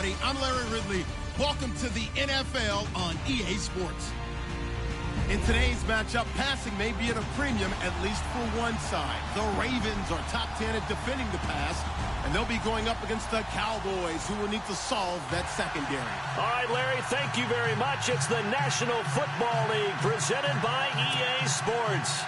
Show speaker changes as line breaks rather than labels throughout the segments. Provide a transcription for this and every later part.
everybody. I'm Larry Ridley. Welcome to the NFL on EA Sports. In today's matchup, passing may be at a premium, at least for one side. The Ravens are top 10 at defending the pass, and they'll be going up against the Cowboys, who will need to solve that secondary.
All right, Larry, thank you very much. It's the National Football League presented by EA Sports.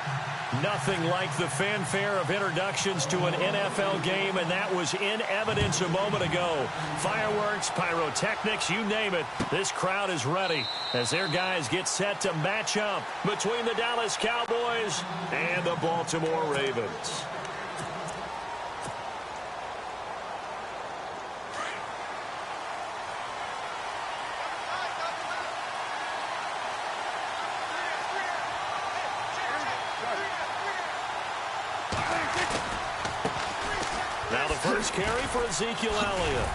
Nothing like the fanfare of introductions to an NFL game, and that was in evidence a moment ago. Fireworks, pyrotechnics, you name it. This crowd is ready as their guys get set to match up between the Dallas Cowboys and the Baltimore Ravens. Now the first carry for Ezekiel Elliott.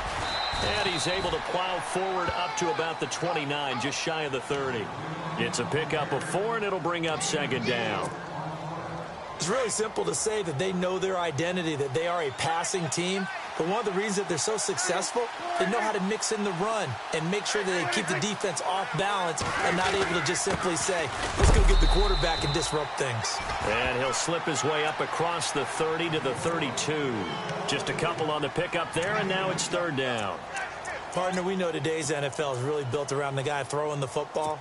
And he's able to plow forward up to about the 29, just shy of the 30. It's a pickup of 4, and it'll bring up second down.
It's really simple to say that they know their identity, that they are a passing team. But one of the reasons that they're so successful, they know how to mix in the run and make sure that they keep the defense off balance and not able to just simply say, let's go get the quarterback and disrupt things.
And he'll slip his way up across the 30 to the 32. Just a couple on the pickup there, and now it's third down.
Partner, we know today's NFL is really built around the guy throwing the football.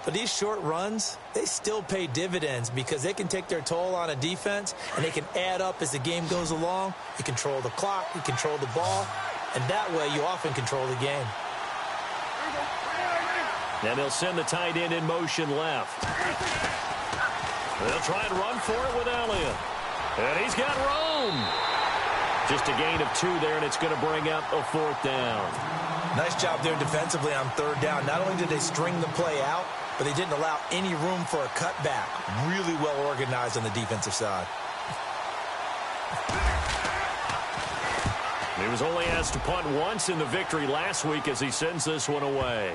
But these short runs, they still pay dividends because they can take their toll on a defense, and they can add up as the game goes along. You control the clock, you control the ball, and that way you often control the game.
And they'll send the tight end in motion left. They'll try and run for it with Elliott. And he's got room. Just a gain of 2 there, and it's going to bring up a fourth down.
Nice job there defensively on third down. Not only did they string the play out, but they didn't allow any room for a cutback. Really well organized on the defensive side.
He was only asked to punt once in the victory last week as he sends this one away.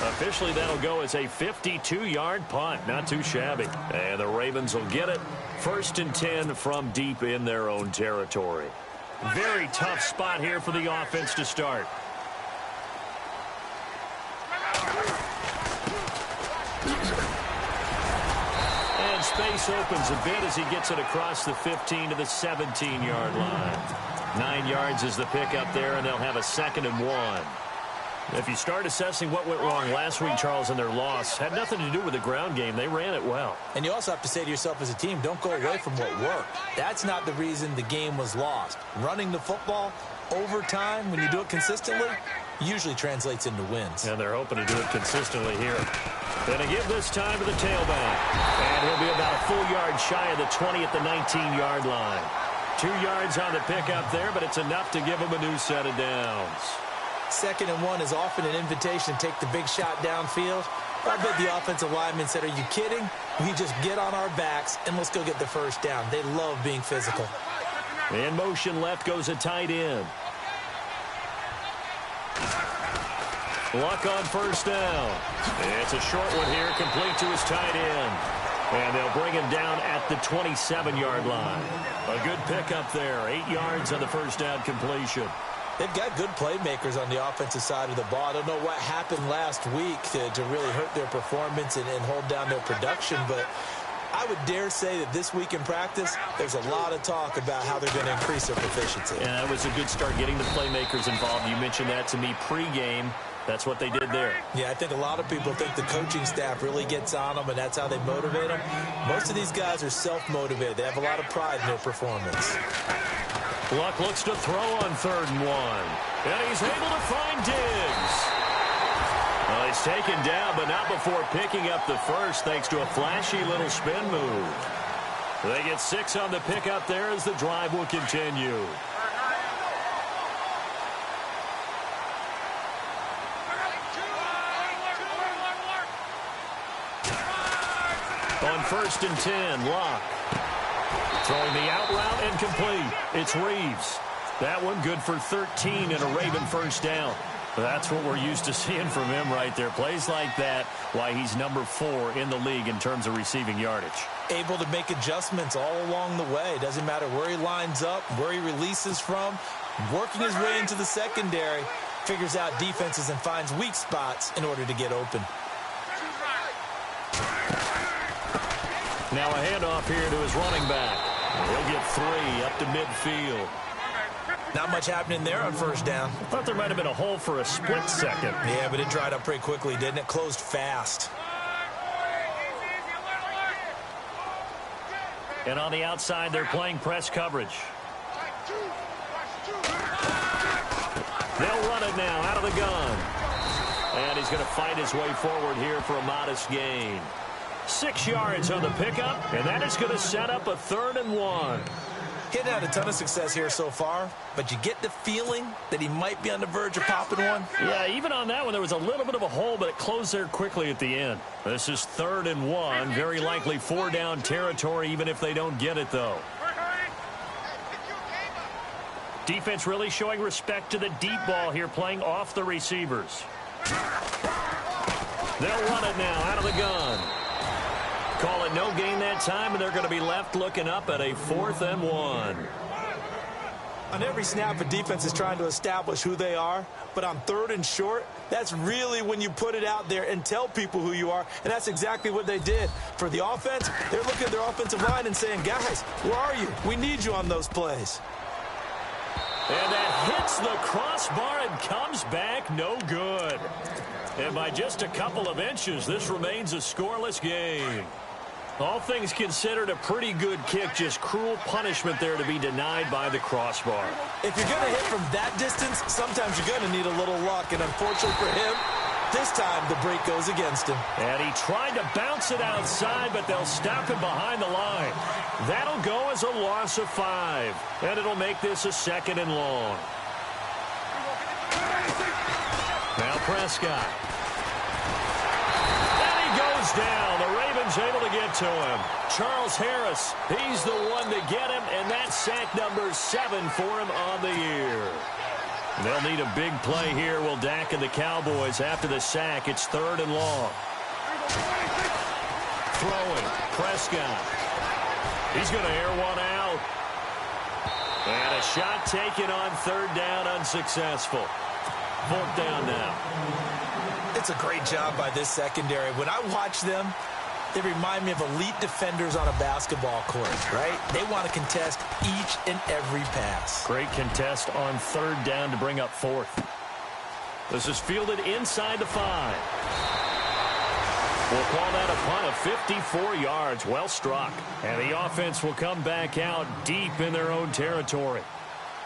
Officially, that'll go as a 52-yard punt. Not too shabby. And the Ravens will get it. 1st and 10 from deep in their own territory. Very tough spot here for the offense to start. And space opens a bit as he gets it across the 15 to the 17-yard line. 9 yards is the pickup there, and they'll have a 2nd and 1. If you start assessing what went wrong last week, Charles, in their loss, had nothing to do with the ground game. They ran it well.
And you also have to say to yourself as a team, don't go away from what worked. That's not the reason the game was lost. Running the football over time, when you do it consistently, usually translates into wins.
And they're hoping to do it consistently here. Going to give this time to the tailback. And he'll be about a full yard shy of the 20 at the 19-yard line. 2 yards on the pickup there, but it's enough to give him a new set of downs.
2nd and 1 is often an invitation to take the big shot downfield. I bet the offensive lineman said, are you kidding? We just get on our backs and let's go get the first down. They love being physical.
In motion left goes a tight end. Luck on first down. It's a short one here, complete to his tight end. And they'll bring him down at the 27-yard line. A good pickup there. 8 yards on the first down completion.
They've got good playmakers on the offensive side of the ball. I don't know what happened last week to really hurt their performance and hold down their production, but I would dare say that this week in practice, there's a lot of talk about how they're going to increase their proficiency.
Yeah, that was a good start getting the playmakers involved. You mentioned that to me pregame. That's what they did there.
Yeah, I think a lot of people think the coaching staff really gets on them, and that's how they motivate them. Most of these guys are self-motivated. They have a lot of pride in their performance.
Luck looks to throw on 3rd and 1. And he's able to find Diggs. Well, he's taken down, but not before picking up the first thanks to a flashy little spin move. They get 6 on the pickup there as the drive will continue. On 1st and 10, Luck. Throwing the out route and complete. It's Reeves. That one good for 13 and a Raven first down. That's what we're used to seeing from him right there. Plays like that, why he's number 4 in the league in terms of receiving yardage.
Able to make adjustments all along the way. Doesn't matter where he lines up, where he releases from. Working his way into the secondary, figures out defenses and finds weak spots in order to get open.
Now a handoff here to his running back. He'll get 3 up to midfield.
Not much happening there on first down.
Thought there might have been a hole for a split second.
Yeah, but it dried up pretty quickly, didn't it? Closed fast.
And on the outside, they're playing press coverage. They'll run it now out of the gun. And he's going to fight his way forward here for a modest gain. 6 yards on the pickup, and that is going to set up a 3rd and 1.
He hadn't had a ton of success here so far, but you get the feeling that he might be on the verge of popping one.
Yeah, even on that one, there was a little bit of a hole, but it closed there quickly at the end. This is 3rd and 1, very likely 4-down territory, even if they don't get it, though. Defense really showing respect to the deep ball here, playing off the receivers. They'll run it now out of the gun. Call it no gain that time, and they're going to be left looking up at a 4th and 1.
On every snap, a defense is trying to establish who they are, but on 3rd and short, that's really when you put it out there and tell people who you are, and that's exactly what they did. For the offense, they're looking at their offensive line and saying, guys, where are you? We need you on those plays.
And that hits the crossbar and comes back no good. And by just a couple of inches, this remains a scoreless game. All things considered, a pretty good kick, just cruel punishment there to be denied by the crossbar.
If you're going to hit from that distance, sometimes you're going to need a little luck, and unfortunately for him, this time the break goes against him.
And he tried to bounce it outside, but they'll stop him behind the line. That'll go as a loss of 5, and it'll make this a 2nd and long. Now Prescott. And he goes down. The Ravens able to get to him. Charles Harris, he's the one to get him, and that's sack number 7 for him on the year. They'll need a big play here, will Dak and the Cowboys. After the sack, it's 3rd and long. Throwing, Prescott. He's going to air one out. And a shot taken on 3rd down, unsuccessful. 4th down now.
It's a great job by this secondary. When I watch them, they remind me of elite defenders on a basketball court, right? They want to contest each and every pass.
Great contest on 3rd down to bring up 4th. This is fielded inside the 5. We'll call that a punt of 54 yards. Well struck. And the offense will come back out deep in their own territory.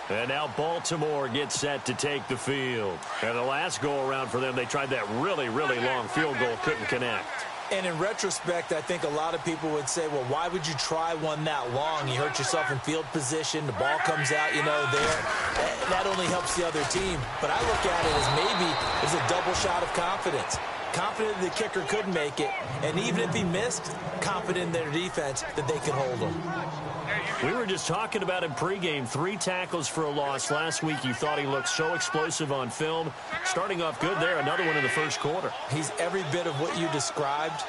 And now Baltimore gets set to take the field. And the last go-around for them, they tried that really, really long field goal, couldn't connect.
And in retrospect, I think a lot of people would say, well, why would you try one that long? You hurt yourself in field position. The ball comes out, there. That only helps the other team. But I look at it as maybe it's a double shot of confidence. Confident the kicker could make it. And even if he missed, confident in their defense that they could hold him.
We were just talking about him pregame. 3 tackles for a loss last week. You thought he looked so explosive on film. Starting off good there. Another one in the first quarter.
He's every bit of what you described.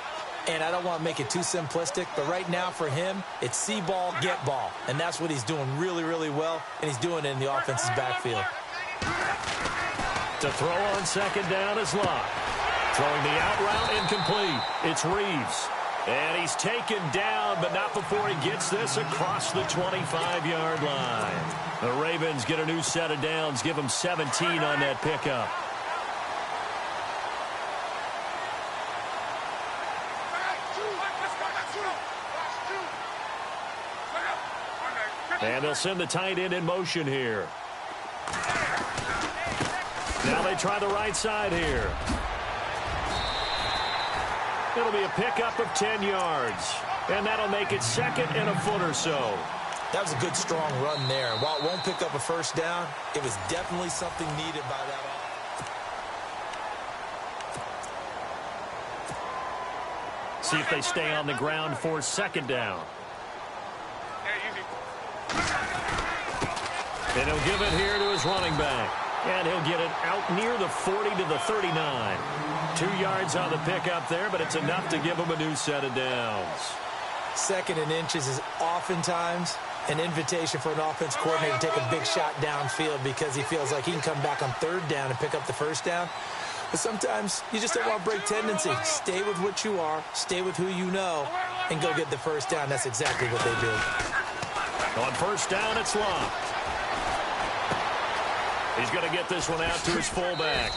And I don't want to make it too simplistic, but right now for him, it's see ball, get ball. And that's what he's doing really, really well. And he's doing it in the offense's backfield.
To throw on 2nd down is Locke. Throwing the out route incomplete. It's Reeves. And he's taken down, but not before he gets this across the 25-yard line. The Ravens get a new set of downs, give them 17 on that pickup. And they'll send the tight end in motion here. Now they try the right side here. It'll be a pickup of 10 yards. And that'll make it 2nd and a foot or so.
That was a good, strong run there. While it won't pick up a first down, it was definitely something needed by that offense.
See if they stay on the ground for 2nd down. And he'll give it here to his running back. And he'll get it out near the 40 to the 39. 2 yards on the pickup there, but it's enough to give him a new set of downs.
2nd and inches is oftentimes an invitation for an offense coordinator to take a big shot downfield because he feels like he can come back on 3rd down and pick up the 1st down. But sometimes you just don't want to break tendency. Stay with what you are, stay with who you know, and go get the 1st down. That's exactly what they do.
On 1st down, it's locked. He's going to get this one out to his fullback.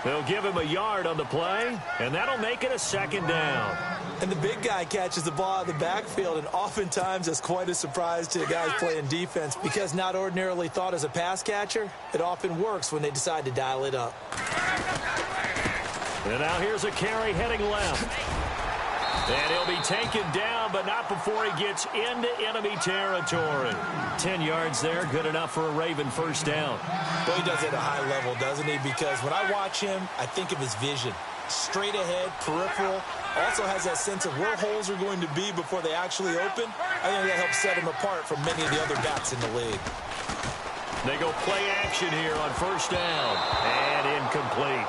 They'll give him a yard on the play, and that'll make it a 2nd down.
And the big guy catches the ball out of the backfield, and oftentimes that's quite a surprise to the guys playing defense because not ordinarily thought as a pass catcher, it often works when they decide to dial it up.
And now here's a carry heading left. And he'll be taken down, but not before he gets into enemy territory. 10 yards there, good enough for a Raven 1st down.
Well, he does it at a high level, doesn't he? Because when I watch him, I think of his vision. Straight ahead, peripheral, also has that sense of where holes are going to be before they actually open. I think that helps set him apart from many of the other backs in the league.
They go play action here on 1st down, and incomplete.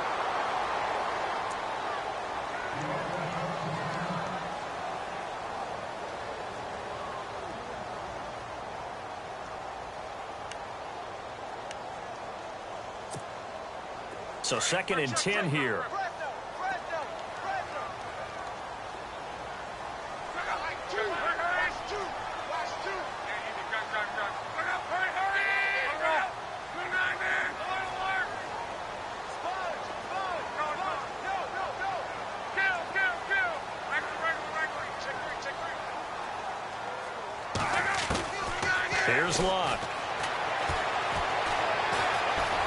So 2nd and 10 here. Here's Locke.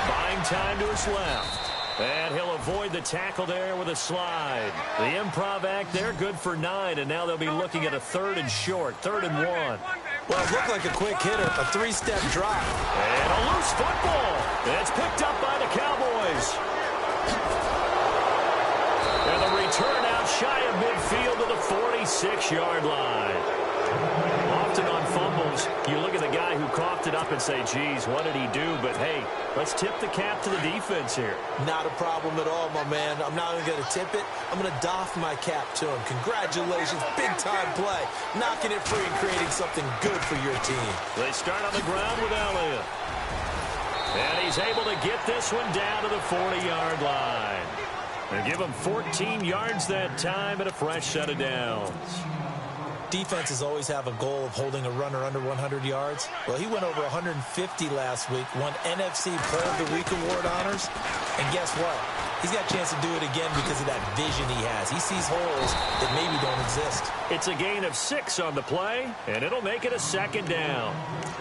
Buying time to his left. And he'll avoid the tackle there with a slide. The improv act there, good for 9, and now they'll be looking at a 3rd and short, 3rd and 1.
Well, it looked like a quick hitter, a 3-step drop.
And a loose football. It's picked up by the Cowboys. And the return out shy of midfield to the 46-yard line. Often on fumbles, you look at the guy who coughed it up and say, geez, what did he do? But, hey, let's tip the cap to the defense here.
Not a problem at all, my man. I'm not even going to tip it. I'm going to doff my cap to him. Congratulations, big-time play. Knocking it free and creating something good for your team.
They start on the ground with Elliott. And he's able to get this one down to the 40-yard line. They give him 14 yards that time and a fresh set of downs.
Defenses always have a goal of holding a runner under 100 yards. Well, he went over 150 last week, won NFC Player of the Week award honors. And guess what? He's got a chance to do it again because of that vision he has. He sees holes that maybe don't exist.
It's a gain of 6 on the play, and it'll make it a 2nd down.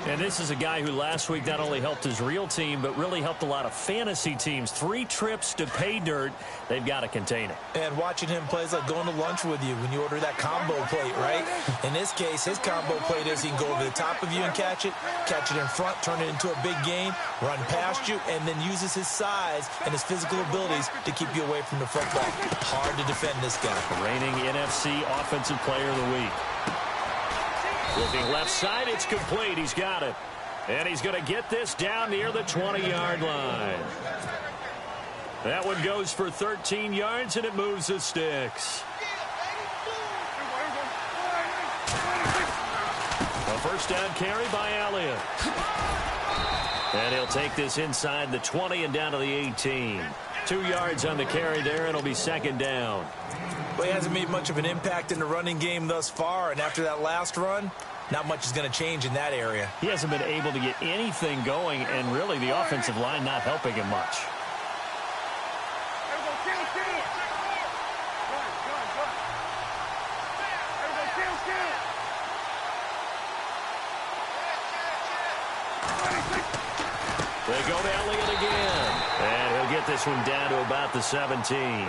And this is a guy who last week not only helped his real team, but really helped a lot of fantasy teams. 3 trips to pay dirt. They've got to contain it.
And watching him play is like going to lunch with you when you order that combo plate, right? In this case, his combo plate is he can go over the top of you and catch it in front, turn it into a big gain, run past you, and then uses his size and his physical abilities to keep you away from the football. Hard to defend this guy.
Reigning NFC Offensive Player of the Week. Looking left side, it's complete. He's got it. And he's going to get this down near the 20-yard line. That one goes for 13 yards, and it moves the sticks. A 1st down carry by Elliott. And he'll take this inside the 20 and down to the 18. 2 yards on the carry there, and it'll be 2nd down.
Well, he hasn't made much of an impact in the running game thus far, and after that last run, not much is going to change in that area.
He hasn't been able to get anything going, and really the offensive line not helping him much. They go to Elliott again. And he'll get this one down to about the 17.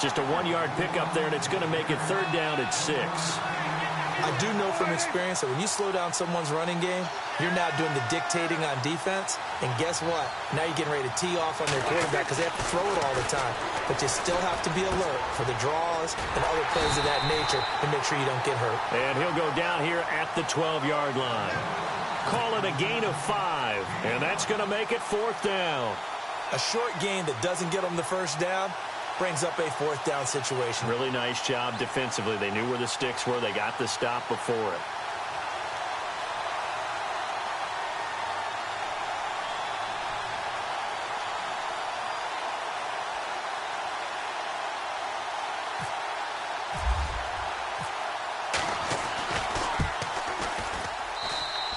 Just a 1-yard pickup there, and it's going to make it 3rd down at 6.
I do know from experience that when you slow down someone's running game, you're now doing the dictating on defense. And guess what? Now you're getting ready to tee off on their quarterback because they have to throw it all the time. But you still have to be alert for the draws and other plays of that nature to make sure you don't get hurt.
And he'll go down here at the 12-yard line. call it a gain of 5, and that's going to make it 4th down.
A short gain that doesn't get them the first down brings up a 4th down situation.
Really nice job defensively. They knew where the sticks were. They got the stop before it.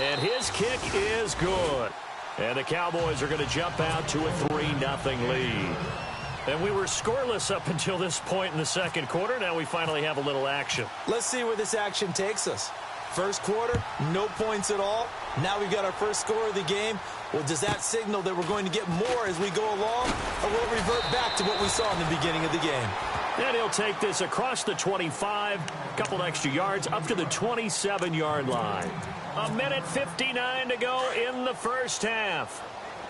And his kick is good. And the Cowboys are going to jump out to a 3-0 lead. And we were scoreless up until this point in the second quarter. Now we finally have a little action.
Let's see where this action takes us. First quarter, no points at all. Now we've got our first score of the game. Well, does that signal that we're going to get more as we go along? Or will it revert back to what we saw in the beginning of the game?
And he'll take this across the 25, a couple extra yards, up to the 27-yard line. 1:59 to go in the first half.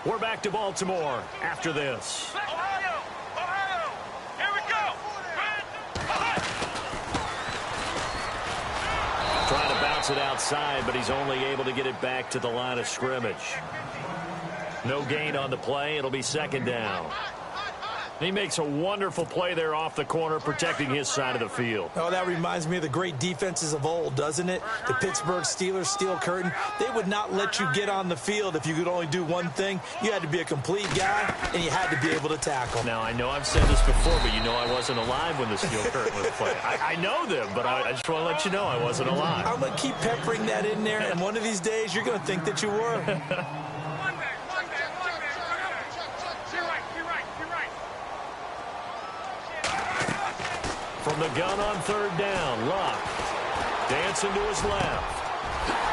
We're back to Baltimore after this.
Ohio! Ohio! Here we go!
Trying to bounce it outside, but he's only able to get it back to the line of scrimmage. No gain on the play. It'll be 2nd down. He makes a wonderful play there off the corner, protecting his side of the field.
Oh, that reminds me of the great defenses of old, doesn't it? The Pittsburgh Steelers steel curtain. They would not let you get on the field if you could only do one thing. You had to be a complete guy, and you had to be able to tackle.
Now, I know I've said this before, but you know I wasn't alive when the steel curtain was played. I know them, but I just want to let you know I wasn't alive.
I'm going to keep peppering that in there, and one of these days you're going to think that you were.
From the gun on 3rd down, Luck dancing to his left.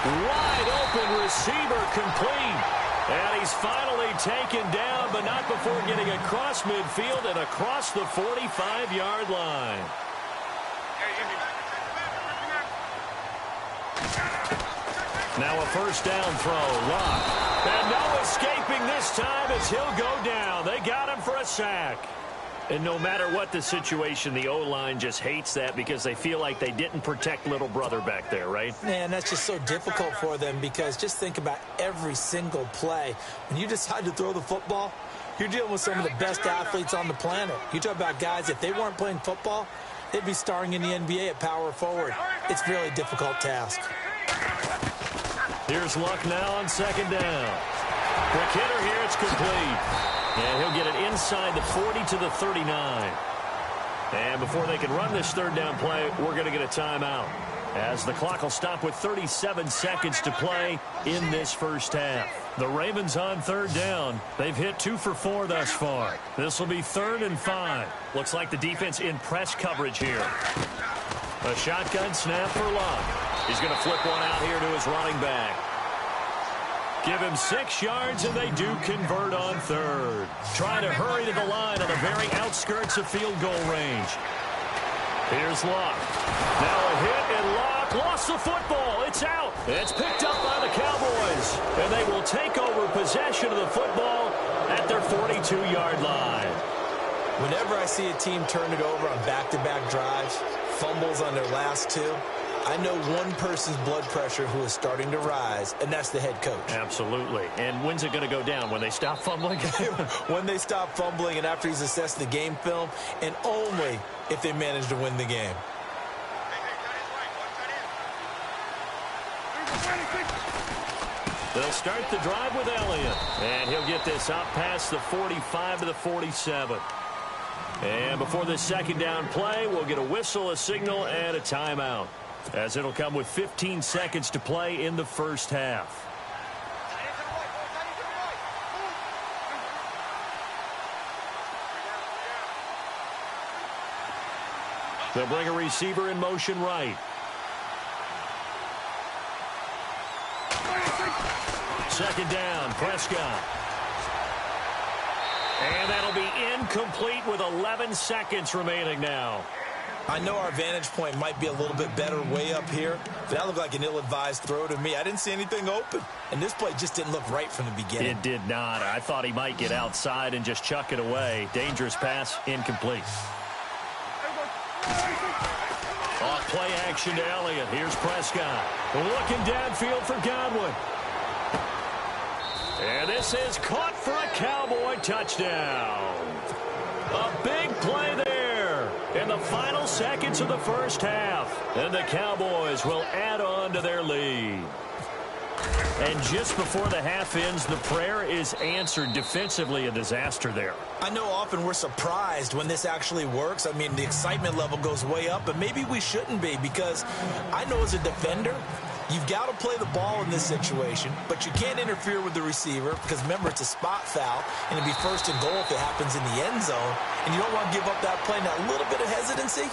Wide open receiver complete. And he's finally taken down, but not before getting across midfield and across the 45-yard line. Now a 1st down throw, Luck. And no escaping this time as he'll go down. They got him for a sack. And no matter what the situation, the O-line just hates that because they feel like they didn't protect little brother back there, right?
Man, that's just so difficult for them because just think about every single play. When you decide to throw the football, you're dealing with some of the best athletes on the planet. You talk about guys, if they weren't playing football, they'd be starring in the NBA at power forward. It's a really difficult task.
Here's Luck now on 2nd down. Quick hitter here, it's complete. And he'll get it inside the 40 to the 39. And before they can run this 3rd down play, we're going to get a timeout, as the clock will stop with 37 seconds to play in this first half. The Ravens on 3rd down. They've hit 2 for 4 thus far. This will be 3rd and 5. Looks like the defense in press coverage here. A shotgun snap for Luck. He's going to flip one out here to his running back. Give him 6 yards, and they do convert on 3rd. Trying to hurry to the line on the very outskirts of field goal range. Here's Luck. Now a hit, and Luck lost the football. It's out. It's picked up by the Cowboys, and they will take over possession of the football at their 42-yard line.
Whenever I see a team turn it over on back-to-back drives, fumbles on their last 2, I know one person's blood pressure who is starting to rise, and that's the head coach.
Absolutely. And when's it going to go down? When they stop fumbling?
When they stop fumbling and after he's assessed the game film, and only if they manage to win the game.
They'll start the drive with Elliott. And he'll get this out past the 45 to the 47. And before this 2nd down play, we'll get a whistle, a signal, and a timeout, as it'll come with 15 seconds to play in the first half. They'll bring a receiver in motion right. Second down, Prescott. And that'll be incomplete with 11 seconds remaining now.
I know our vantage point might be a little bit better way up here, but that looked like an ill-advised throw to me. I didn't see anything open, and this play just didn't look right from the beginning.
It did not. I thought he might get outside and just chuck it away. Dangerous pass, incomplete. Off play action to Elliott. Here's Prescott. Looking downfield for Godwin. And this is caught for a Cowboy touchdown. A big play there in the final seconds of the first half. And the Cowboys will add on to their lead. And just before the half ends, the prayer is answered. Defensively, a disaster there.
I know often we're surprised when this actually works. I mean, the excitement level goes way up, but maybe we shouldn't be, because I know as a defender, you've got to play the ball in this situation, but you can't interfere with the receiver because, remember, it's a spot foul, and it'd be first and goal if it happens in the end zone, and you don't want to give up that play. Now, a little bit of hesitancy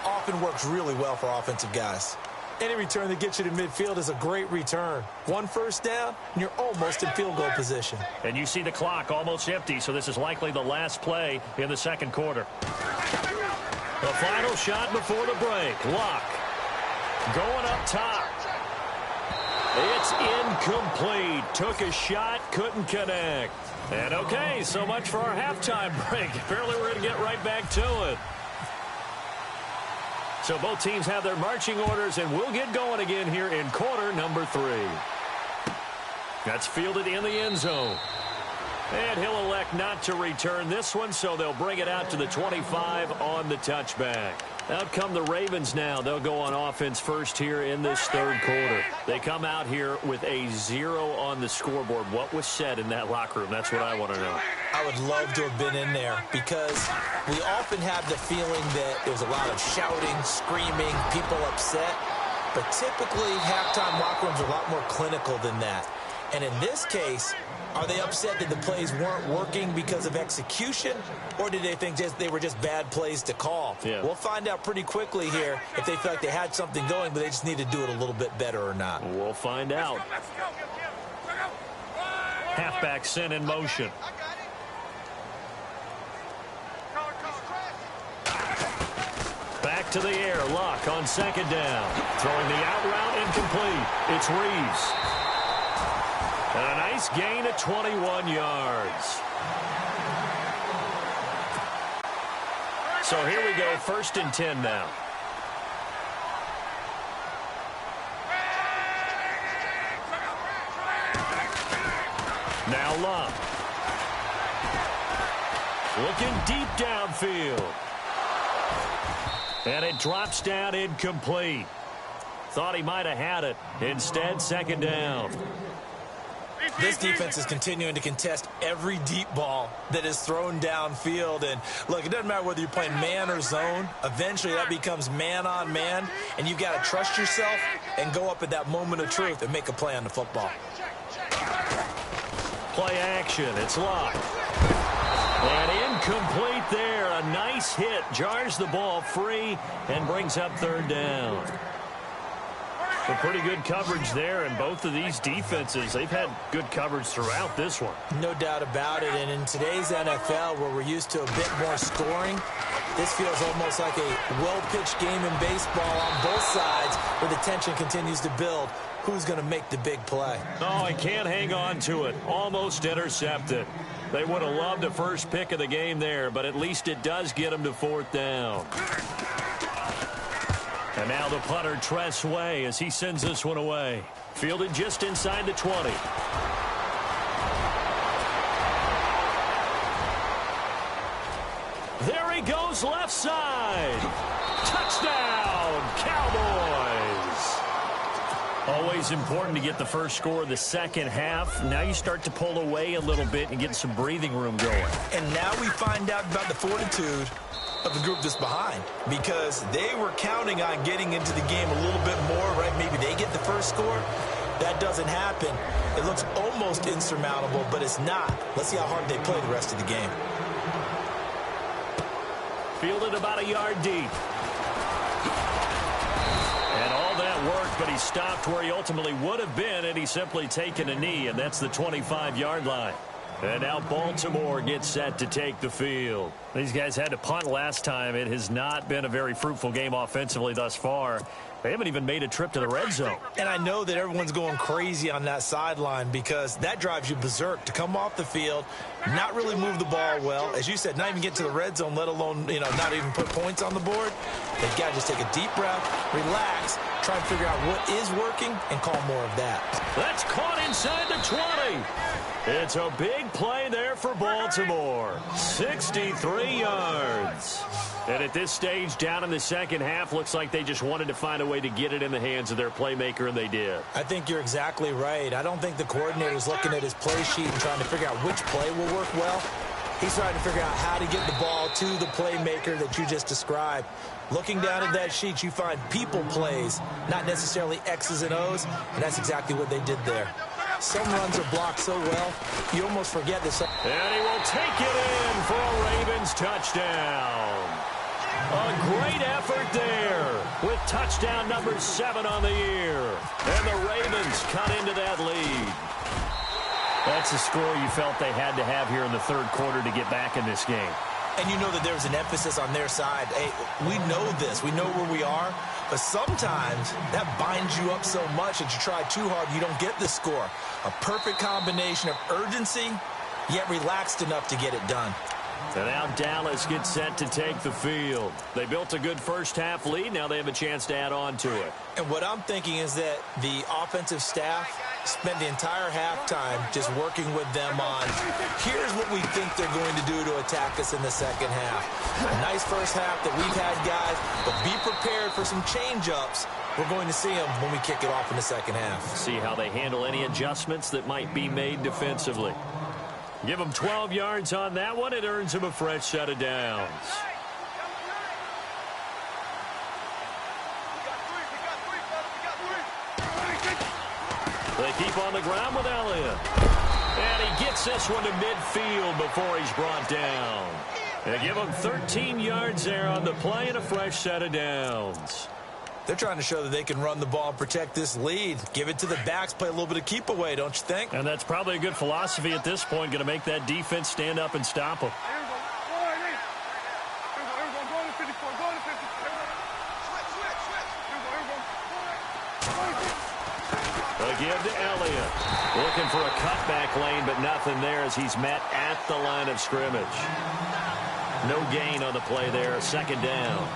often works really well for offensive guys. Any return that gets you to midfield is a great return. One first down, and you're almost in field goal position.
And you see the clock almost empty, so this is likely the last play in the second quarter. The final shot before the break. Luck going up top. It's incomplete. Took a shot, couldn't connect. And okay, so much for our halftime break. Apparently we're going to get right back to it. So both teams have their marching orders, and we'll get going again here in quarter number 3. That's fielded in the end zone. And he'll elect not to return this one, so they'll bring it out to the 25 on the touchback. Out come the Ravens now. They'll go on offense first here in this third quarter. They come out here with a 0 on the scoreboard. What was said in that locker room? That's what I want to know.
I would love to have been in there, because we often have the feeling that there was a lot of shouting, screaming, people upset. But typically, halftime locker rooms are a lot more clinical than that. And in this case, are they upset that the plays weren't working because of execution, or did they think they were just bad plays to call?
Yeah.
We'll find out pretty quickly here if they felt like they had something going, but they just need to do it a little bit better or not.
We'll find out. Halfback sent in motion. Back to the air. Luck on second down. Throwing the out route incomplete. It's Reeves. And a nice gain of 21 yards. So here we go, 1st and 10 now. Now Luck. Looking deep downfield. And it drops down incomplete. Thought he might have had it. Instead, second down.
This defense is continuing to contest every deep ball that is thrown downfield. And, look, it doesn't matter whether you're playing man or zone. Eventually, that becomes man-on-man, and you've got to trust yourself and go up at that moment of truth and make a play on the football.
Play action. It's Luck. And incomplete there. A nice hit. Jars the ball free and brings up third down. A pretty good coverage there, and both of these defenses, they've had good coverage throughout this one.
No doubt about it, and in today's NFL, where we're used to a bit more scoring, this feels almost like a well-pitched game in baseball on both sides, where the tension continues to build. Who's going to make the big play?
Oh, he can't hang on to it. Almost intercepted. They would have loved a first pick of the game there, but at least it does get them to 4th down. And now the punter, Tress Way, as he sends this one away. Fielded just inside the 20. There he goes, left side. Touchdown, Cowboys. Always important to get the first score of the second half. Now you start to pull away a little bit and get some breathing room going.
And now we find out about the fortitude of the group that's behind, because they were counting on getting into the game a little bit more, right? Maybe they get the first score. That doesn't happen. It looks almost insurmountable, but it's not. Let's see how hard they play the rest of the game.
Fielded about a yard deep. And all that work, but he stopped where he ultimately would have been, and he's simply taken a knee, and that's the 25-yard line. And now Baltimore gets set to take the field. These guys had to punt last time. It has not been a very fruitful game offensively thus far. They haven't even made a trip to the red zone.
And I know that everyone's going crazy on that sideline, because that drives you berserk to come off the field, not really move the ball well. As you said, not even get to the red zone, let alone, not even put points on the board. They've got to just take a deep breath, relax, try and figure out what is working and call more of that.
That's caught inside the 20. It's a big play there for Baltimore. 63 yards. And at this stage, down in the second half, looks like they just wanted to find a way to get it in the hands of their playmaker, and they did.
I think you're exactly right. I don't think the coordinator's looking at his play sheet and trying to figure out which play will work well. He's trying to figure out how to get the ball to the playmaker that you just described. Looking down at that sheet, you find people plays, not necessarily X's and O's, and that's exactly what they did there. Some runs are blocked so well, you almost forget this.
And he will take it in for a Ravens touchdown. A great effort there with touchdown number 7 on the year. And the Ravens cut into that lead. That's a score you felt they had to have here in the third quarter to get back in this game.
And you know that there was an emphasis on their side. Hey, we know this. We know where we are. But sometimes that binds you up so much that you try too hard, you don't get the score. A perfect combination of urgency, yet relaxed enough to get it done.
And now Dallas gets set to take the field. They built a good first-half lead. Now they have a chance to add on to it.
And what I'm thinking is that the offensive staff spent the entire halftime just working with them on, here's what we think they're going to do to attack us in the second half. A nice first half that we've had, guys, but be prepared for some change-ups. We're going to see them when we kick it off in the second half.
See how they handle any adjustments that might be made defensively. Give them 12 yards on that one. It earns them a fresh set of downs. They keep on the ground with Elliott. And he gets this one to midfield before he's brought down. They give him 13 yards there on the play and a fresh set of downs.
They're trying to show that they can run the ball and protect this lead. Give it to the backs, play a little bit of keep away, don't you think?
And that's probably a good philosophy at this point, going to make that defense stand up and stop them. Again to Elliott. Looking for a cutback lane, but nothing there as he's met at the line of scrimmage. No gain on the play there, second down.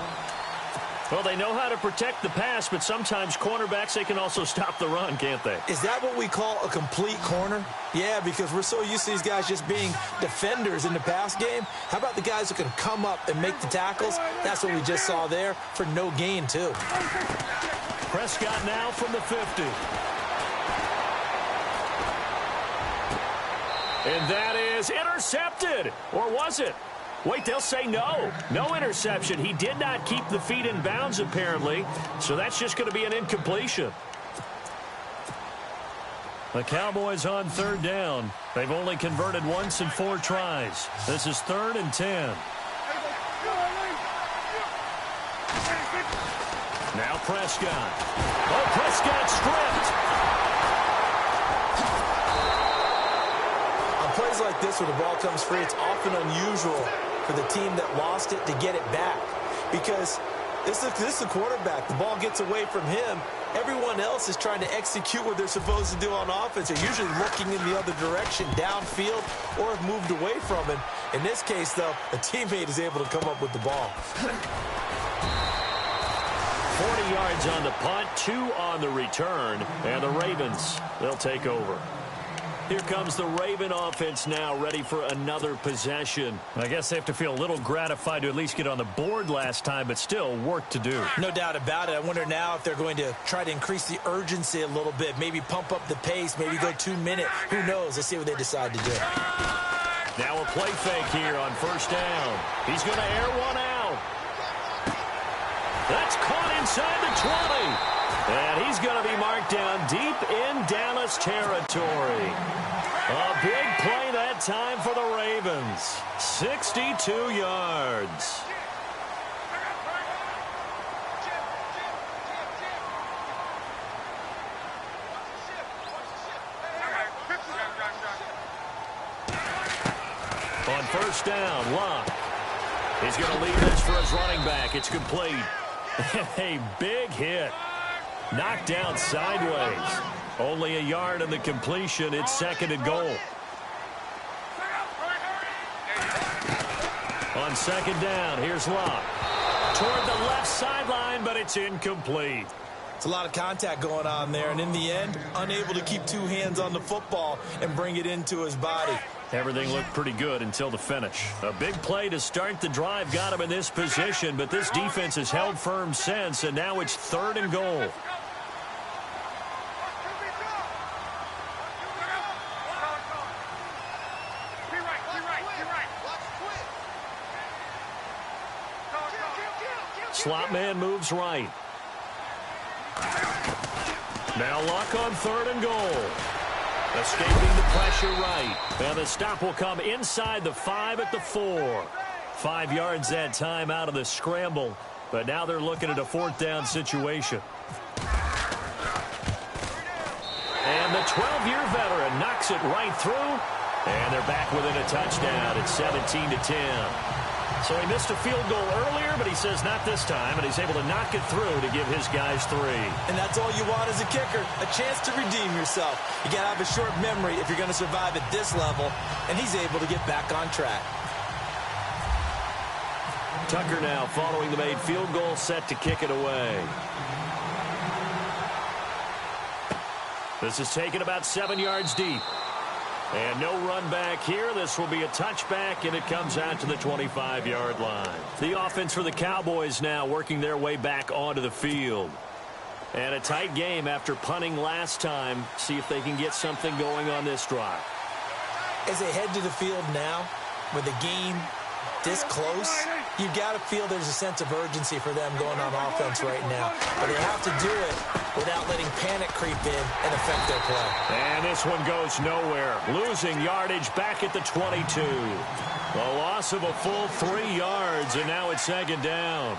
Well, they know how to protect the pass, but sometimes cornerbacks, they can also stop the run, can't they?
Is that what we call a complete corner? Yeah, because we're so used to these guys just being defenders in the pass game. How about the guys who can come up and make the tackles? That's what we just saw there for no gain, too.
Prescott now from the 50. And that is intercepted. Or was it? Wait, they'll say no. No interception. He did not keep the feet in bounds, apparently. So that's just going to be an incompletion. The Cowboys on third down. They've only converted once in 4 tries. This is 3rd and 10. Now Prescott. Oh, Prescott stripped.
On plays like this where the ball comes free, it's often unusual for the team that lost it to get it back, because this is the quarterback. The ball gets away from him. Everyone else is trying to execute what they're supposed to do on offense. They're usually looking in the other direction, downfield, or have moved away from him. In this case, though, a teammate is able to come up with the ball.
40 yards on the punt, 2 on the return, and the Ravens, they'll take over. Here comes the Raven offense now, ready for another possession. I guess they have to feel a little gratified to at least get on the board last time, but still work to do.
No doubt about it. I wonder now if they're going to try to increase the urgency a little bit, maybe pump up the pace, maybe go 2-minute. Who knows? Let's see what they decide to do.
Now a play fake here on first down. He's going to air one out. That's caught inside the 20. And he's going to be marked down deep in Dallas territory. A big play that time for the Ravens. 62 yards. On first down, Locke. He's going to leave this for his running back. It's complete. A big hit. Knocked down sideways. Only a yard in the completion. It's 2nd and goal. On 2nd down, here's Locke. Toward the left sideline, but it's incomplete.
It's a lot of contact going on there, and in the end, unable to keep two hands on the football and bring it into his body.
Everything looked pretty good until the finish. A big play to start the drive got him in this position, but this defense has held firm since, and now it's 3rd and goal. Slot man moves right. Now Luck on 3rd and goal. Escaping the pressure right. And the stop will come inside the 5 at the 4. 5 yards that time out of the scramble. But now they're looking at a 4th down situation. And the 12-year veteran knocks it right through. And they're back within a touchdown. It's 17-10. So he missed a field goal earlier, but he says not this time, and he's able to knock it through to give his guys 3.
And that's all you want as a kicker, a chance to redeem yourself. You got to have a short memory if you're going to survive at this level, and he's able to get back on track.
Tucker now following the made field goal, set to kick it away. This is taken about 7 yards deep. And no run back here. This will be a touchback, and it comes out to the 25-yard line. The offense for the Cowboys now working their way back onto the field. And a tight game after punting last time. See if they can get something going on this drive.
As they head to the field now, with the game this close, you got to feel there's a sense of urgency for them going on offense right now. But they have to do it without letting panic creep in and affect their play.
And this one goes nowhere. Losing yardage back at the 22. A loss of a full 3 yards, and now it's 2nd down.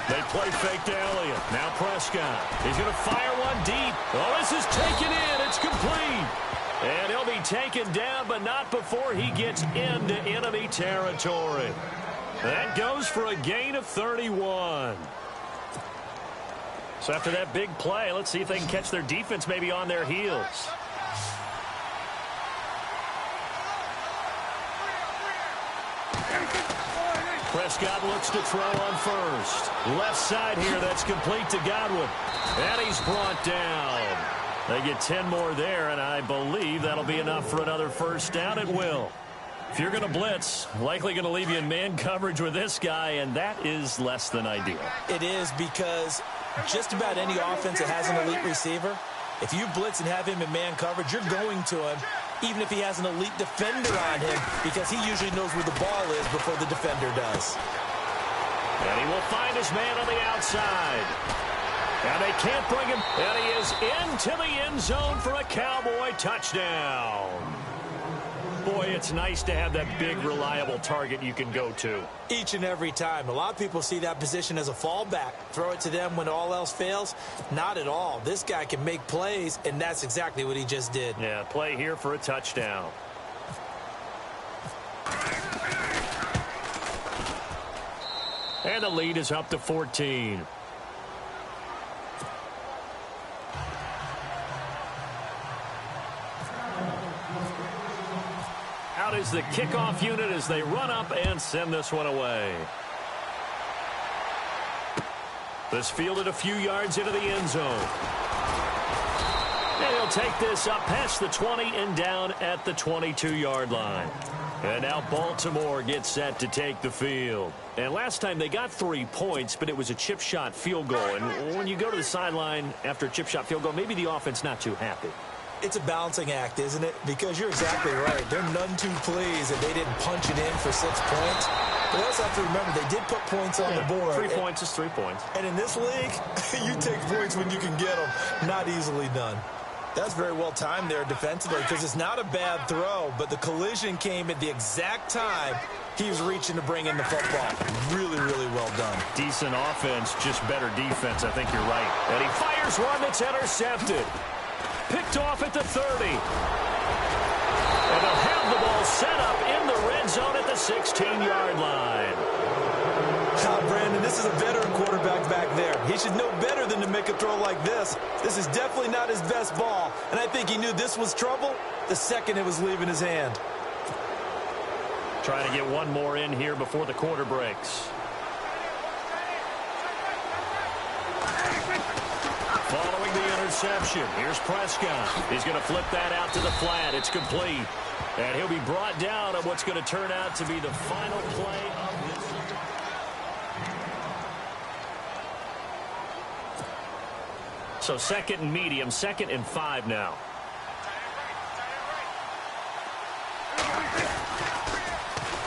They play fake to Elliott. Now Prescott. He's going to fire one deep. Oh, this is taken in. It's complete. And he'll be taken down, but not before he gets into enemy territory. That goes for a gain of 31. So after that big play, let's see if they can catch their defense maybe on their heels. Prescott looks to throw on first. Left side here, that's complete to Godwin. And he's brought down. They get 10 more there, and I believe that'll be enough for another 1st down. It will. If you're going to blitz, likely going to leave you in man coverage with this guy, and that is less than ideal.
It is, because just about any offense that has an elite receiver, if you blitz and have him in man coverage, you're going to him, even if he has an elite defender on him, because he usually knows where the ball is before the defender does.
And he will find his man on the outside. And they can't bring him. And he is into the end zone for a Cowboy touchdown. Boy, it's nice to have that big, reliable target you can go to.
Each and every time. A lot of people see that position as a fallback. Throw it to them when all else fails. Not at all. This guy can make plays, and that's exactly what he just did.
Yeah, play here for a touchdown. And the lead is up to 14. Out is the kickoff unit as they run up and send this one away. This fielded a few yards into the end zone. And he'll take this up past the 20 and down at the 22-yard line. And now Baltimore gets set to take the field. And last time they got 3 points, but it was a chip shot field goal. And when you go to the sideline after a chip shot field goal, maybe the offense not too happy.
It's a balancing act, isn't it? Because you're exactly right. They're none too pleased that they didn't punch it in for 6 points. But also have to remember, they did put points on the board.
3 points is 3 points.
And in this league, you take points when you can get them. Not easily done. That's very well timed there defensively, because it's not a bad throw, but the collision came at the exact time he was reaching to bring in the football. Really, really well done.
Decent offense, just better defense. I think you're right. And he fires one that's intercepted. Picked off at the 30. And they'll have the ball set up in the red zone at the 16-yard line.
Brandon, this is a veteran quarterback back there. He should know better than to make a throw like this. This is definitely not his best ball, and I think he knew this was trouble the second it was leaving his hand.
trying to get one more in here before the quarter breaks. Following the interception, here's Prescott. He's going to flip that out to the flat. It's complete. And he'll be brought down on what's going to turn out to be the final play of this. So second and medium, 2nd and 5 now.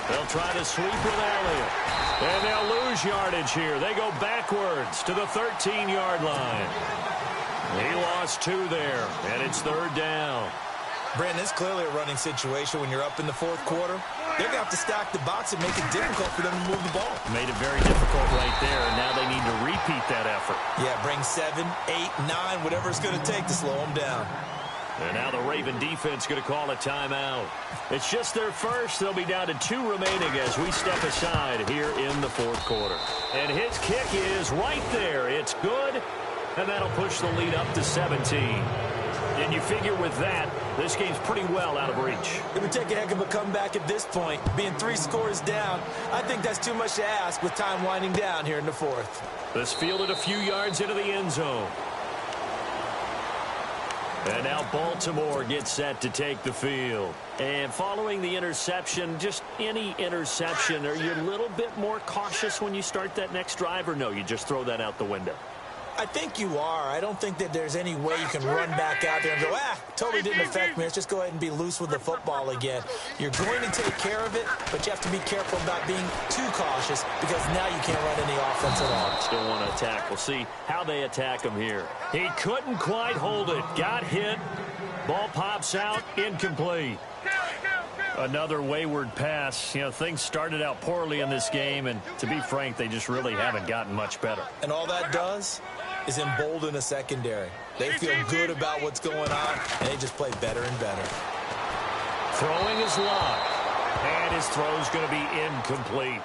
They'll try to sweep with Elliott. And they'll lose yardage here. They go backwards to the 13-yard line. He lost 2 there, and it's 3rd down.
Brandon, it's clearly a running situation when you're up in the 4th quarter. They're going to have to stack the box and make it difficult for them to move the ball.
Made it very difficult right there, and now they need to repeat that effort.
Yeah, bring 7, 8, 9, whatever it's going to take to slow them down.
And now the Raven defense going to call a timeout. It's just their first. They'll be down to 2 remaining as we step aside here in the 4th quarter. And his kick is right there. It's good, and that'll push the lead up to 17. And you figure with that, this game's pretty well out of reach.
It would take a heck of a comeback at this point. Being 3 scores down, I think that's too much to ask with time winding down here in the 4th.
This fielded a few yards into the end zone. And now Baltimore gets set to take the field. And following the interception, just any interception, are you a little bit more cautious when you start that next drive, or no, you just throw that out the window?
I think you are. I don't think that there's any way you can run back out there and go, totally didn't affect me. Let's just go ahead and be loose with the football again. You're going to take care of it, but you have to be careful about being too cautious because now you can't run any offense at all.
Still want to attack. We'll see how they attack him here. He couldn't quite hold it. Got hit. Ball pops out. Incomplete. Another wayward pass. You know, things started out poorly in this game, and to be frank, they just really haven't gotten much better.
And all that does is embolden a secondary. They feel good about what's going on, and they just play better and better.
Throwing is locked, and his throw's going to be incomplete.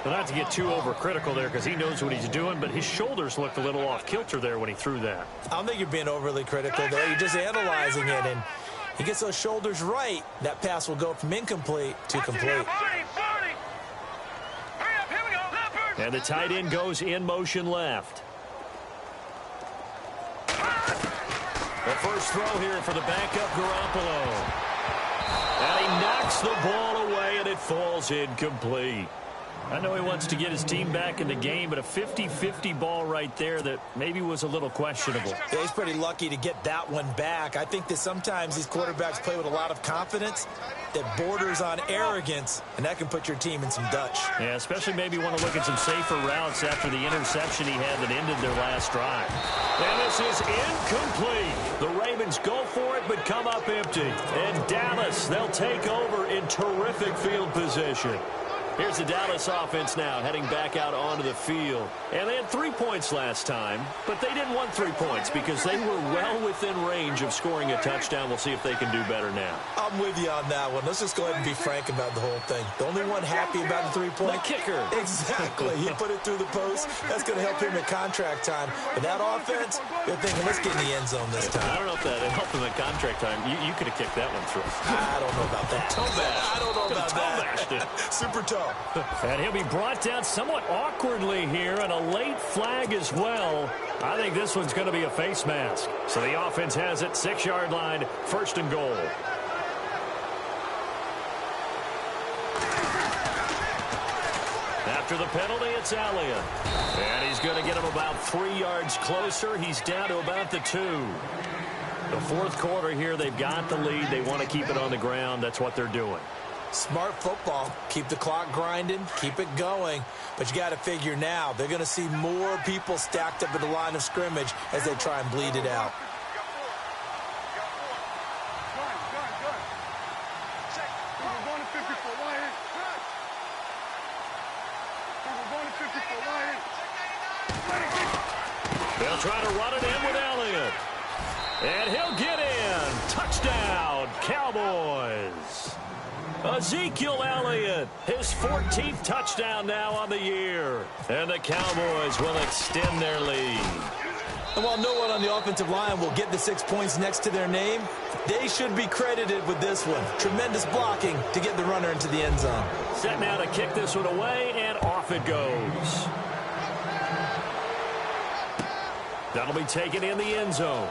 Well, not to get too overcritical there because he knows what he's doing, but his shoulders looked a little off kilter there when he threw that.
I don't think you're being overly critical there. You're just analyzing it, and he gets those shoulders right. That pass will go from incomplete to complete.
And the tight end goes in motion left. The first throw here for the backup Garoppolo. And he knocks the ball away, and it falls incomplete. I know he wants to get his team back in the game, but a 50-50 ball right there that maybe was a little questionable.
Yeah, he's pretty lucky to get that one back. I think that sometimes these quarterbacks play with a lot of confidence that borders on arrogance, and that can put your team in some Dutch.
Yeah, especially maybe want to look at some safer routes after the interception he had that ended their last drive. And this is incomplete. The Ravens go for it, but come up empty. And Dallas, they'll take over in terrific field position. Here's the Dallas offense now heading back out onto the field. And they had 3 points last time, but they didn't want 3 points because they were well within range of scoring a touchdown. We'll see if they can do better now.
I'm with you on that one. Let's just go ahead and be frank about the whole thing. The only one happy about the 3-point.
The kicker.
Exactly. He put it through the post. That's going to help him at contract time. But that offense, they're thinking, let's get in the end zone this time.
I don't know if that helped him at contract time. You could have kicked that one through.
I don't know about that. I don't know about that. Super tough.
And he'll be brought down somewhat awkwardly here, and a late flag as well. I think this one's going to be a face mask. So the offense has it, 6-yard line, 1st and goal. After the penalty, it's Elliott. And he's going to get him about 3 yards closer. He's down to about the 2. The 4th quarter here, they've got the lead. They want to keep it on the ground. That's what they're doing.
Smart football. Keep the clock grinding. Keep it going. But you got to figure now, they're going to see more people stacked up at the line of scrimmage as they try and bleed it out.
They'll try to run it in with Elliott. And he'll get in. Touchdown, Cowboys. Ezekiel Elliott, his 14th touchdown now on the year. And the Cowboys will extend their lead.
And while no one on the offensive line will get the 6 points next to their name, they should be credited with this one. Tremendous blocking to get the runner into the end zone.
Set now to kick this one away, and off it goes. That'll be taken in the end zone.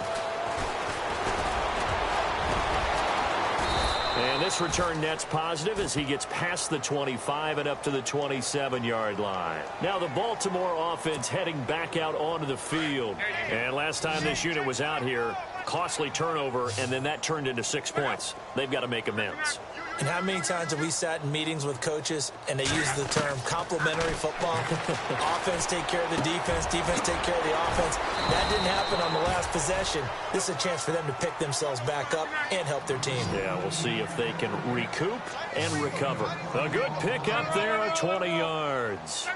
And this return net's positive as he gets past the 25 and up to the 27-yard line. Now the Baltimore offense heading back out onto the field. And last time this unit was out here, costly turnover, and then that turned into 6 points. They've got to make amends.
And how many times have we sat in meetings with coaches and they use the term complementary football? Offense take care of the defense, defense take care of the offense. That didn't happen on the last possession. This is a chance for them to pick themselves back up and help their team.
Yeah, we'll see if they can recoup and recover. A good pick up there at 20 yards.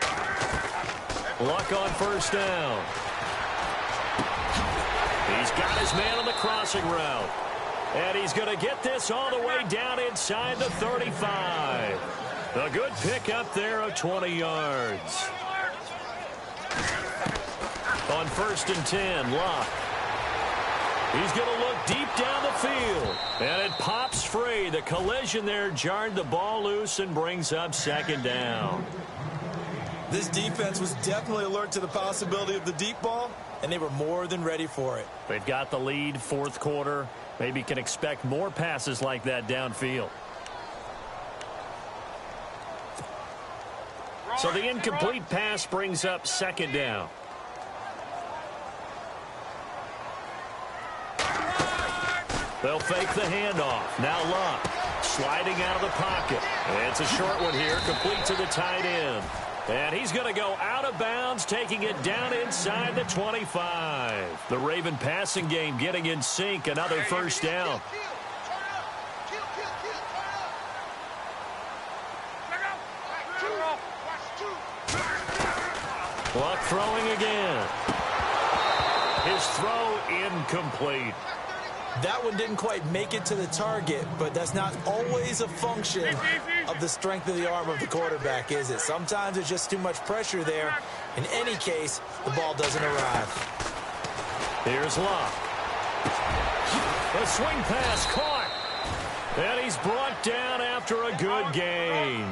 Luck on first down. He's got his man on the crossing route. And he's going to get this all the way down inside the 35. A good pick up there of 20 yards. On first and 10, Luck. He's going to look deep down the field. And it pops free. The collision there jarred the ball loose and brings up second down.
This defense was definitely alert to the possibility of the deep ball, and they were more than ready for it.
They've got the lead, fourth quarter. Maybe can expect more passes like that downfield. So the incomplete pass brings up second down. They'll fake the handoff. Now Luck sliding out of the pocket. And it's a short one here, complete to the tight end. And he's going to go out of bounds, taking it down inside the 25. The Raven passing game getting in sync, another first down. Luck throwing again. His throw incomplete.
That one didn't quite make it to the target, but that's not always a function of the strength of the arm of the quarterback, is it? Sometimes there's just too much pressure there. In any case, the ball doesn't arrive.
Here's Luck. The swing pass caught. And he's brought down after a good gain.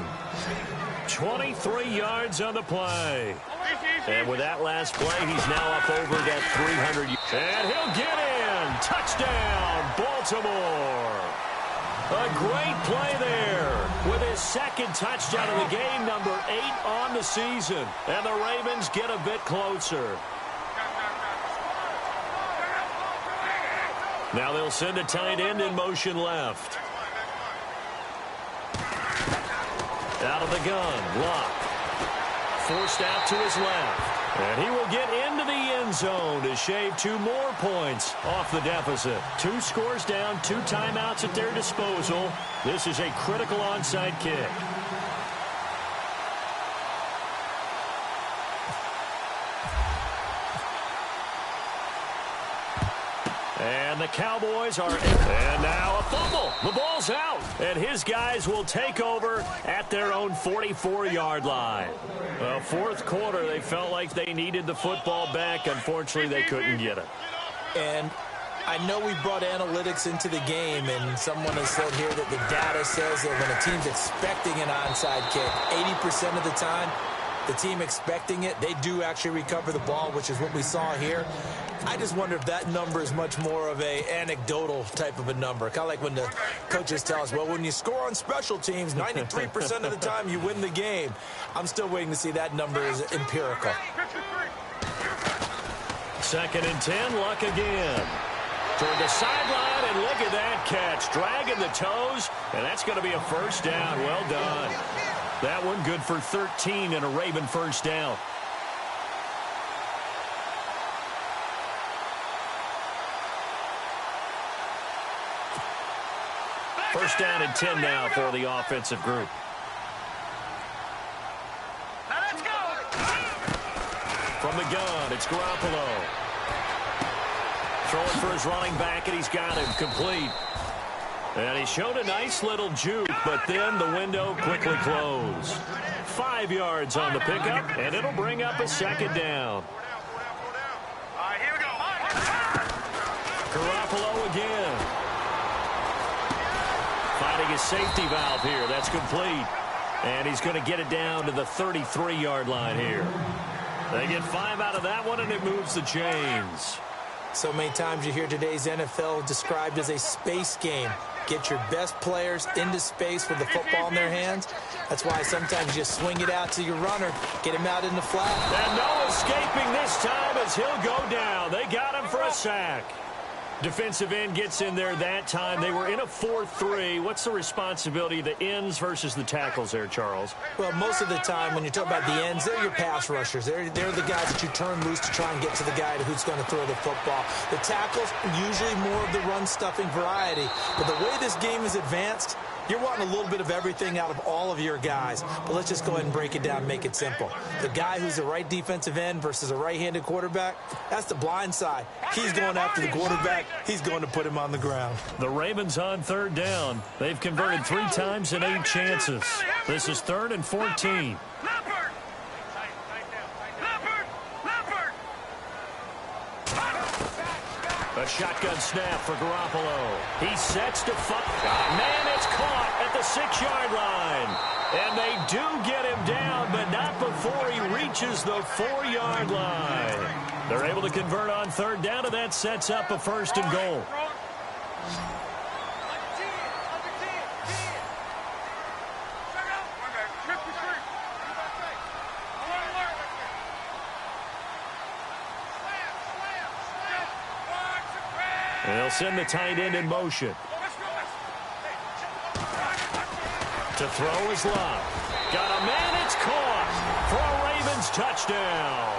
23 yards on the play. And with that last play, he's now up over that 300. And he'll get in. Touchdown, Baltimore. A great play there with his second touchdown of the game, number 8 on the season. And the Ravens get a bit closer. Now they'll send a tight end in motion left. Out of the gun, Luck. Forced out to his left. And he will get into the end zone to shave 2 more points off the deficit. 2 scores down, 2 timeouts at their disposal. This is a critical onside kick. And the Cowboys are in. And now a fumble. The ball's out. And his guys will take over at their own 44-yard line. Well, fourth quarter, they felt like they needed the football back. Unfortunately, they couldn't get it.
And I know we brought analytics into the game, and someone has said here that the data says that when a team's expecting an onside kick, 80% of the time, the team expecting it, they do actually recover the ball, which is what we saw here. I just wonder if that number is much more of a anecdotal type of a number. Kind of like when the coaches tell us, well, when you score on special teams, 93% of the time you win the game. I'm still waiting to see that number is empirical.
Second and 10, Luck again. Toward the sideline, and look at that catch. Dragging the toes, and that's going to be a first down. Well done. That one good for 13 and a Raven first down. First down and 10 now for the offensive group.
Now let's go.
From the gun, it's Garoppolo. Throwing for his running back, and he's got him complete. And he showed a nice little juke, but then the window quickly closed. 5 yards on the pickup, and it'll bring up a second down.
All right, here we go.
Garoppolo again. Finding his safety valve here. That's complete. And he's going to get it down to the 33-yard line here. They get 5 out of that one, and it moves the chains.
So many times you hear today's NFL described as a space game. Get your best players into space with the football in their hands. That's why sometimes you just swing it out to your runner, get him out in the flat.
And no escaping this time as he'll go down. They got him for a sack. Defensive end gets in there that time. They were in a 4-3. What's the responsibility of the ends versus the tackles there, Charles?
Well, most of the time when you talk about the ends, they're your pass rushers. They're the guys that you turn loose to try and get to the guy who's going to throw the football. The tackles, usually more of the run-stuffing variety. But the way this game is advanced, you're wanting a little bit of everything out of all of your guys. But let's just go ahead and break it down and make it simple. The guy who's the right defensive end versus a right-handed quarterback, that's the blind side. He's going after the quarterback. He's going to put him on the ground.
The Ravens on 3rd down. They've converted 3 times in 8 chances. This is 3rd and 14. A shotgun snap for Garoppolo. He sets to fire. Man, it's caught at the 6-yard line. And they do get him down, but not before he reaches the 4-yard line. They're able to convert on 3rd down, and that sets up a 1st and goal. They'll send the tight end in motion. To throw is Love. Got a man, it's caught for a Ravens touchdown.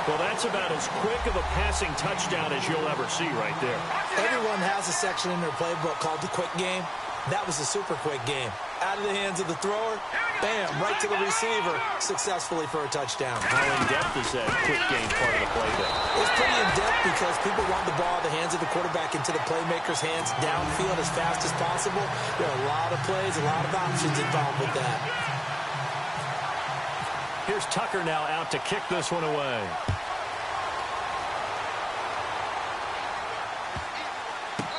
Well, that's about as quick of a passing touchdown as you'll ever see right there.
Everyone has a section in their playbook called the quick game. That was a super quick game. Out of the hands of the thrower, bam, right to the receiver, successfully for a touchdown.
How in-depth is that quick game part of the playbook?
It's pretty in-depth because people want the ball in the hands of the quarterback into the playmaker's hands downfield as fast as possible. There are a lot of plays, a lot of options involved with that.
Here's Tucker now out to kick this one away.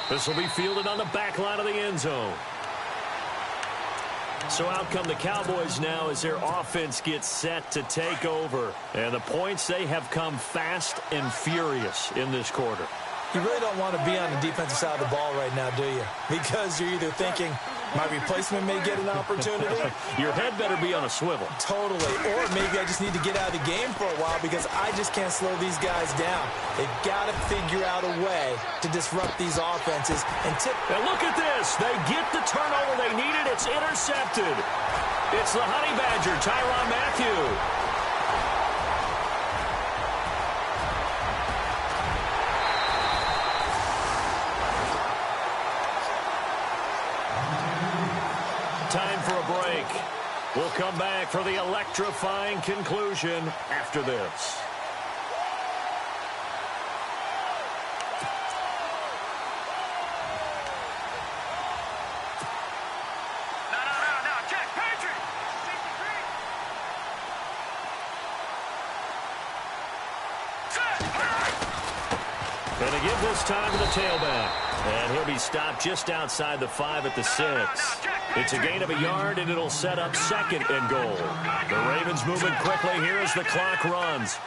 This will be fielded on the back line of the end zone. So out come the Cowboys now as their offense gets set to take over. And the points, they have come fast and furious in this quarter.
You really don't want to be on the defensive side of the ball right now, do you? Because you're either thinking, my replacement may get an opportunity.
Your head better be on a swivel.
Totally. Or maybe I just need to get out of the game for a while because I just can't slow these guys down. They've got to figure out a way to disrupt these offenses. And
look at this. They get the turnover they needed. It's intercepted. It's the Honey Badger, Tyrann Mathieu. Time for a break. We'll come back for the electrifying conclusion after this. And to give this time to the tailback. And he'll be stopped just outside the 5 at the 6. It's a gain of a yard, and it'll set up 2nd and goal. The Ravens moving quickly here as the clock runs.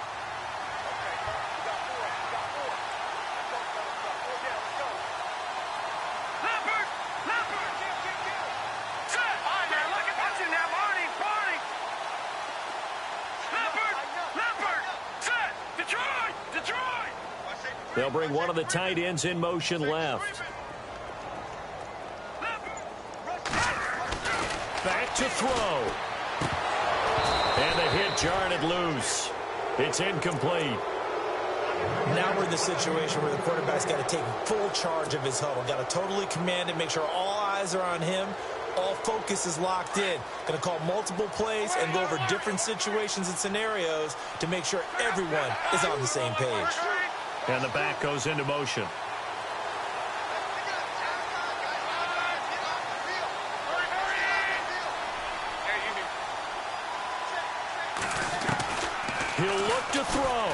They'll bring one of the tight ends in motion left. Back to throw. And the hit jarred it loose. It's incomplete.
Now we're in the situation where the quarterback's got to take full charge of his huddle. Got to totally command it, make sure all eyes are on him. All focus is locked in. Going to call multiple plays and go over different situations and scenarios to make sure everyone is on the same page.
And the back goes into motion. He'll look to throw.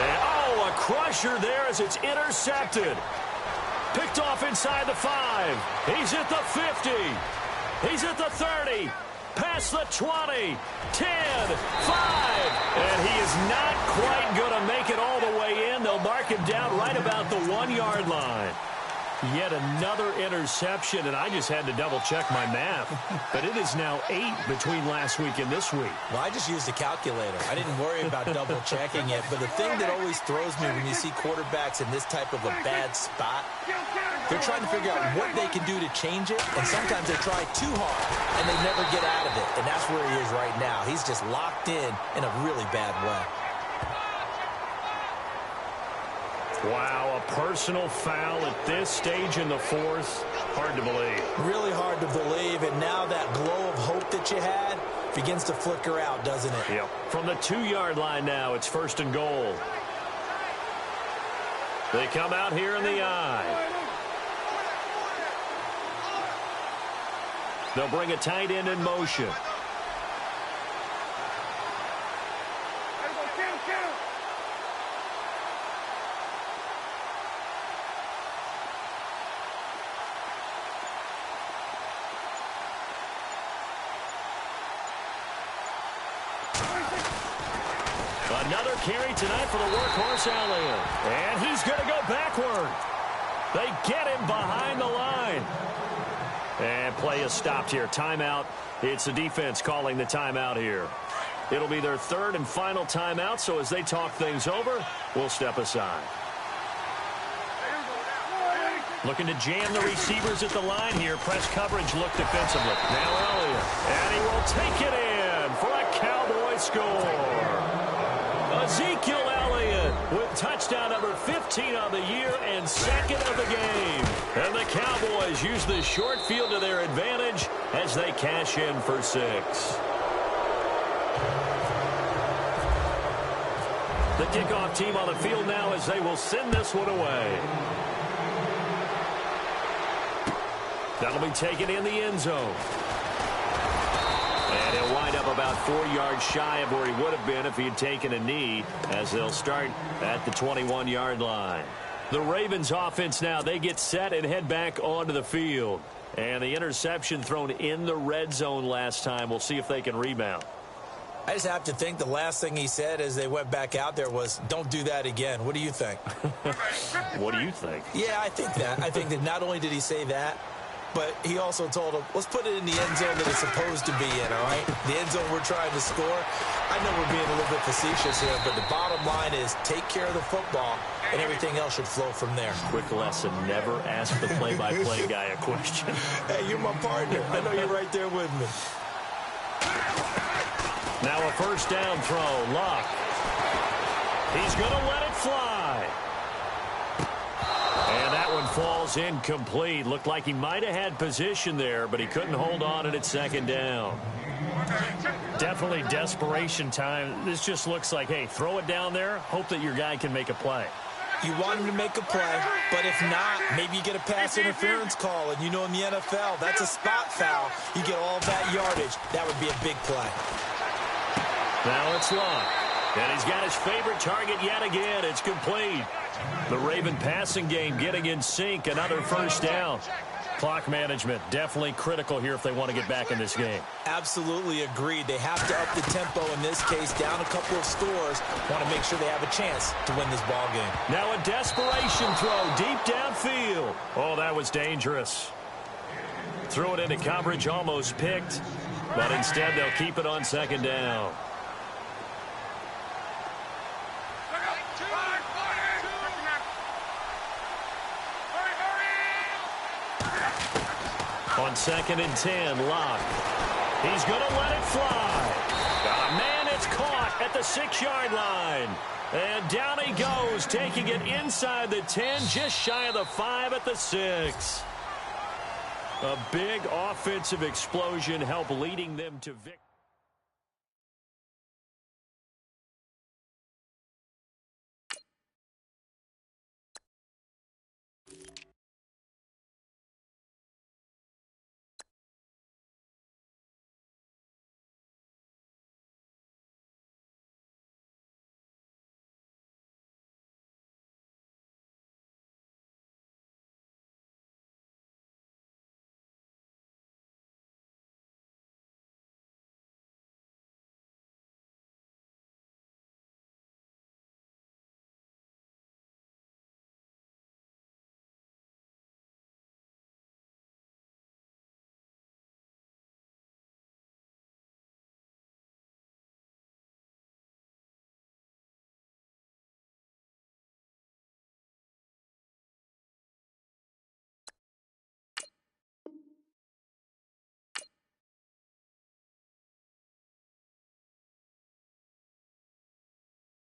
And, a crusher there as it's intercepted. Picked off inside the 5. He's at the 50. He's at the 30. Past the 20. 10. 5. And he is not quite going to make it all the way in. They'll mark him down right about the 1-yard line. Yet another interception, and I just had to double-check my math. But it is now 8 between last week and this week.
Well, I just used a calculator. I didn't worry about double-checking it. But the thing that always throws me when you see quarterbacks in this type of a bad spot, they're trying to figure out what they can do to change it, and sometimes they try too hard, and they never get out of it. And that's where he is right now. He's just locked in a really bad way.
Wow, a personal foul at this stage in the 4th. Hard to believe.
Really hard to believe, and now that glow of hope that you had begins to flicker out, doesn't it?
Yep. From the 2-yard line now, it's 1st and goal. They come out here in the I. They'll bring a tight end in motion. Another carry tonight for the workhorse Elliott. And he's going to go backward. They get him behind the line. And play is stopped here. Timeout. It's the defense calling the timeout here. It'll be their 3rd and final timeout, so as they talk things over, we'll step aside. Looking to jam the receivers at the line here. Press coverage look defensively. Now Elliott. And he will take it in for a Cowboy score. Ezekiel Elliott with touchdown number 15 on the year and 2nd of the game. And the Cowboys use the short field to their advantage as they cash in for 6. The kickoff team on the field now as they will send this one away. That'll be taken in the end zone. And he'll wind up about 4 yards shy of where he would have been if he had taken a knee, as they'll start at the 21-yard line. The Ravens offense now, they get set and head back onto the field. And the interception thrown in the red zone last time. We'll see if they can rebound.
I just have to think the last thing he said as they went back out there was, don't do that again. What do you think?
What do you think?
Yeah, I think that. I think that not only did he say that, but he also told him, let's put it in the end zone that it's supposed to be in, all right? The end zone we're trying to score. I know we're being a little bit facetious here, but the bottom line is take care of the football, and everything else should flow from there.
Quick lesson, never ask the play-by-play guy a question.
Hey, you're my partner. I know you're right there with me.
Now a 1st down throw. Luck. He's going to let it fly. And that one falls incomplete. Looked like he might have had position there, but he couldn't hold on at 2nd down.
Definitely desperation time. This just looks like, hey, throw it down there, hope that your guy can make a play.
You want him to make a play, but if not, maybe you get a pass interference call, and you know in the NFL, that's a spot foul. You get all that yardage. That would be a big play.
Now it's Luck. And he's got his favorite target yet again. It's complete. The Raven passing game getting in sync. Another 1st down.
Clock management definitely critical here if they want to get back in this game.
Absolutely agreed. They have to up the tempo in this case, down a couple of scores. Want to make sure they have a chance to win this ball game.
Now a desperation throw deep downfield.
Oh, that was dangerous.
Threw it into coverage, almost picked. But instead they'll keep it on 2nd down. On 2nd and 10, Locke. He's going to let it fly. Got a man, it's caught at the 6-yard line. And down he goes, taking it inside the 10, just shy of the 5 at the 6. A big offensive explosion helped leading them to victory.